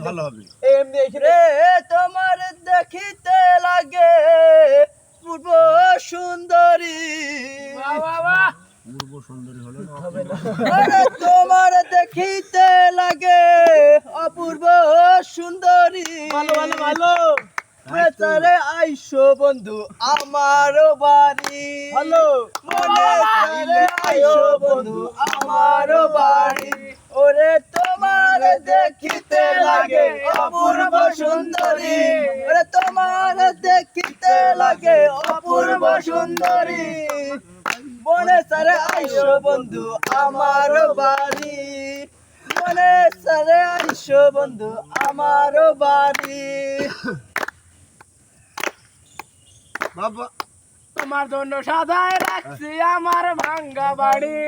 ভালো হবে। এমনি এখানে তোমার দেখিতে লাগে পূর্ব সুন্দরী। পূর্ব সুন্দরী হলে হবে না। আরে তোমার দেখিতে লাগে অপূর্ব সুন্দরী। ভালো ভালো ভালো তারে আইসো বন্ধু আমার বাড়ি। ভালো মনে তারে আইসো বন্ধু আমার বাড়ি। ওরে তোমার দেখিতে লাগে অপূর্ব সুন্দরী। ওরে তোমার দেখিতে লাগে অপূর্ব সুন্দরী। মনে সারে আইসো বন্ধু আমার বাড়ি। মনে সারে আইসো বন্ধু আমার বাড়ি। বাবা তোমার জন্য সাজায় রাখছি আমার ভাঙ্গা বাড়ি।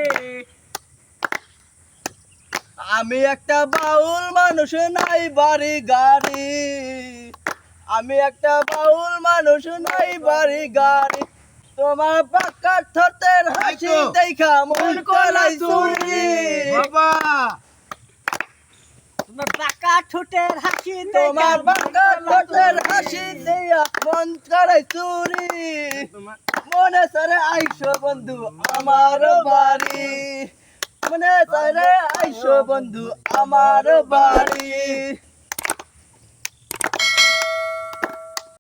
আমি একটা বাউল মানুষ নাই বাড়ি গাড়ি। আমি একটা বাউল মানুষ নাই বাড়ি গাড়ি। তোমার পাকা ঠোঁটের হাসি দেখা মন কলাই চুরি। বাবা তোমার পাকা ঠোঁটের হাসি তোমার পাকা ঠোঁটের হাসি দিয়া মন কলাই চুরি। মনে সারে আইসো বন্ধু আমার বাড়ি। মনে সারে আইসো বন্ধু আমার বাড়ি।